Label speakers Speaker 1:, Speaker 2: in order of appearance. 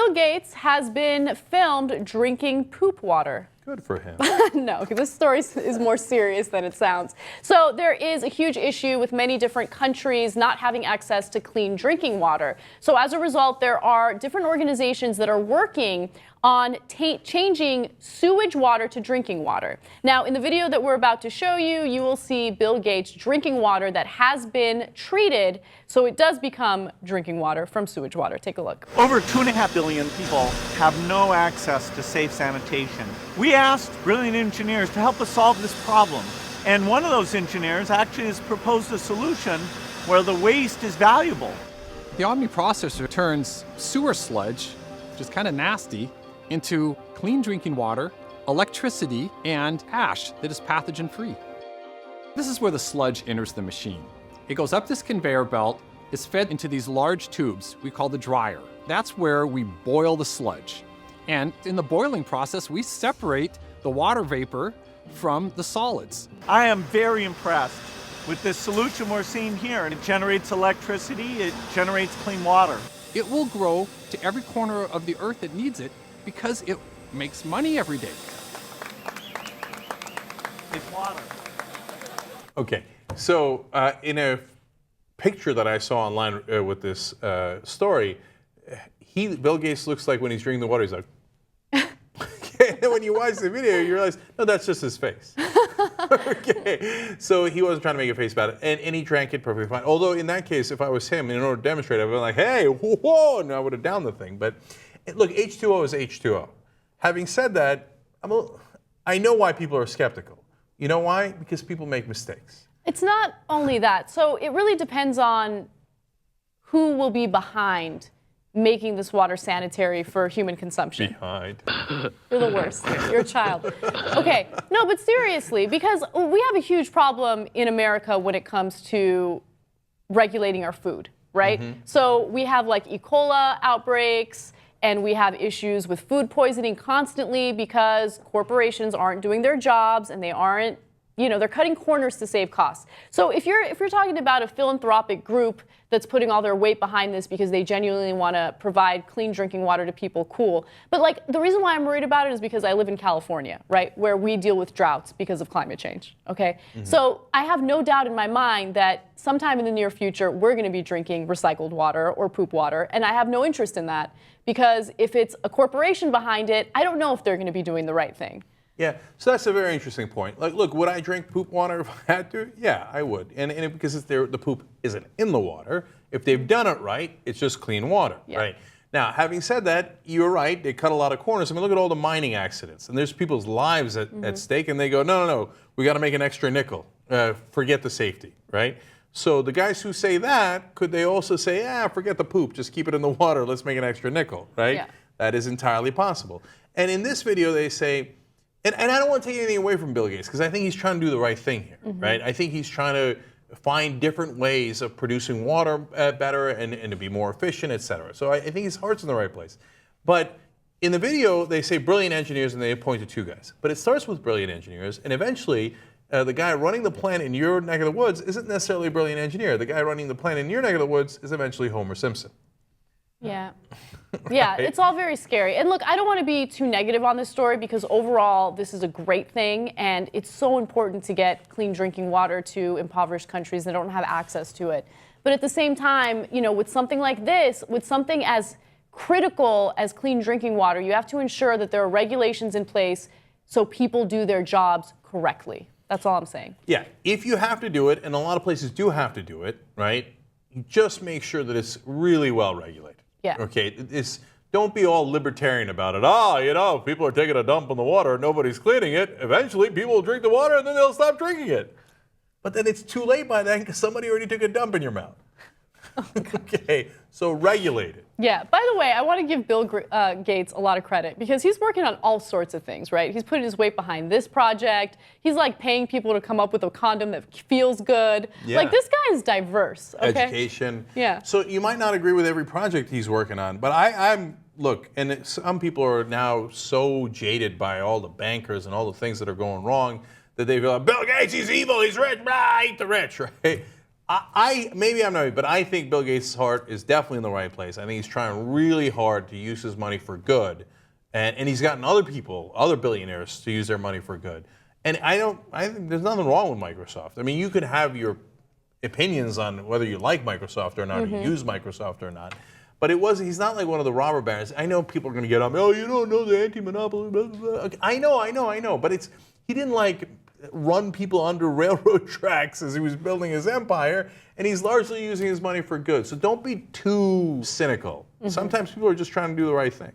Speaker 1: Bill Gates has been filmed drinking poop water.
Speaker 2: Good for him.
Speaker 1: No, this story is more serious than it sounds. So there is a huge issue with many different countries not having access to clean drinking water. So as a result, there are different organizations that are working on changing sewage water to drinking water. Now, in the video that we're about to show you, you will see Bill Gates drinking water that has been treated so it does become drinking water from sewage water. Take a look.
Speaker 3: Over 2.5 billion people have no access to safe sanitation. We asked brilliant engineers to help us solve this problem. And one of those engineers actually has proposed a solution where the waste is valuable.
Speaker 4: The OmniProcessor turns sewer sludge, which is kind of nasty, into clean drinking water, electricity, and ash that is pathogen-free. This is where the sludge enters the machine. It goes up this conveyor belt, is fed into these large tubes we call the dryer. That's where we boil the sludge. And in the boiling process, we separate the water vapor from the solids.
Speaker 3: I am very impressed with this solution we're seeing here. It generates electricity, it generates clean water.
Speaker 4: It will grow to every corner of the earth that needs it because it makes money every day.
Speaker 3: It's water.
Speaker 2: Okay, so in a picture that I saw online with this story, Bill Gates looks like when he's drinking the water, he's like, okay, and then when you watch the video, you realize, no, that's just his face. Okay, so he wasn't trying to make a face about it, and he drank it perfectly fine. Although in that case, if I was him, in order to demonstrate, I would have been like, hey, whoa, and I would have downed the thing. But look, H2O is H2O. Having said that, I know why people are skeptical. You know why? Because people make mistakes.
Speaker 1: It's not only that. So it really depends on who will be behind making this water sanitary for human consumption.
Speaker 2: Behind.
Speaker 1: You're the worst. You're a child. Okay, no, but seriously, because we have a huge problem in America when it comes to regulating our food, right?
Speaker 2: Mm-hmm.
Speaker 1: So we have like E. coli outbreaks, and we have issues with food poisoning constantly because corporations aren't doing their jobs and they aren't, they're cutting corners to save costs. So if you're talking about a philanthropic group that's putting all their weight behind this because they genuinely want to provide clean drinking water to people, cool. But like the reason why I'm worried about it is because I live in California, right, where we deal with droughts because of climate change, okay? Mm-hmm. So I have no doubt in my mind that sometime in the near future, we're going to be drinking recycled water or poop water, and I have no interest in that because if it's a corporation behind it, I don't know if they're going to be doing the right thing.
Speaker 2: Yeah, so that's a very interesting point. Like, look, would I drink poop water if I had to? Yeah, I would. And because the poop isn't in the water. If they've done it right, it's just clean water, right? Now, having said that, you're right. They cut a lot of corners. I mean, look at all the mining accidents. And there's people's lives at stake. And they go, no, we got to make an extra nickel. Forget the safety, right? So the guys who say that, could they also say, forget the poop. Just keep it in the water. Let's make an extra nickel, right?
Speaker 1: Yeah.
Speaker 2: That is entirely possible. And in this video, they say, and I don't want to take anything away from Bill Gates because I think he's trying to do the right thing here, right? I think he's trying to find different ways of producing water better and to be more efficient, et cetera. So I think his heart's in the right place. But in the video, they say brilliant engineers and they point to two guys. But it starts with brilliant engineers, and eventually the guy running the plant in your neck of the woods isn't necessarily a brilliant engineer. The guy running the plant in your neck of the woods is eventually Homer Simpson.
Speaker 1: Yeah. Yeah, it's all very scary. And look, I don't want to be too negative on this story because overall this is a great thing and it's so important to get clean drinking water to impoverished countries that don't have access to it. But at the same time, with something like this, with something as critical as clean drinking water, you have to ensure that there are regulations in place so people do their jobs correctly. That's all I'm saying.
Speaker 2: Yeah, if you have to do it, and a lot of places do have to do it, right, just make sure that it's really well regulated.
Speaker 1: Yeah.
Speaker 2: Okay, don't be all libertarian about it. People are taking a dump in the water, nobody's cleaning it. Eventually, people will drink the water and then they'll stop drinking it. But then it's too late by then because somebody already took a dump in your mouth. Okay, so regulate it.
Speaker 1: Yeah, by the way, I want to give Bill Gates a lot of credit because he's working on all sorts of things, right? He's putting his weight behind this project. He's like paying people to come up with a condom that feels good.
Speaker 2: Yeah.
Speaker 1: Like this guy is diverse, okay?
Speaker 2: Education.
Speaker 1: Yeah.
Speaker 2: So you might not agree with every project he's working on, but look, and some people are now so jaded by all the bankers and all the things that are going wrong that they feel like, Bill Gates, he's evil, he's rich, eat the rich, right? Maybe I'm not, but I think Bill Gates' heart is definitely in the right place. I think he's trying really hard to use his money for good, and he's gotten other people, other billionaires, to use their money for good. And I think there's nothing wrong with Microsoft. I mean, you could have your opinions on whether you like Microsoft or not, or you use Microsoft or not. But he's not like one of the robber barons. I know people are going to get up, oh, you don't know the anti-monopoly, blah, blah, blah. Okay, I know. But he didn't like run people under railroad tracks as he was building his empire, and he's largely using his money for good. So don't be too cynical. Sometimes people are just trying to do the right thing.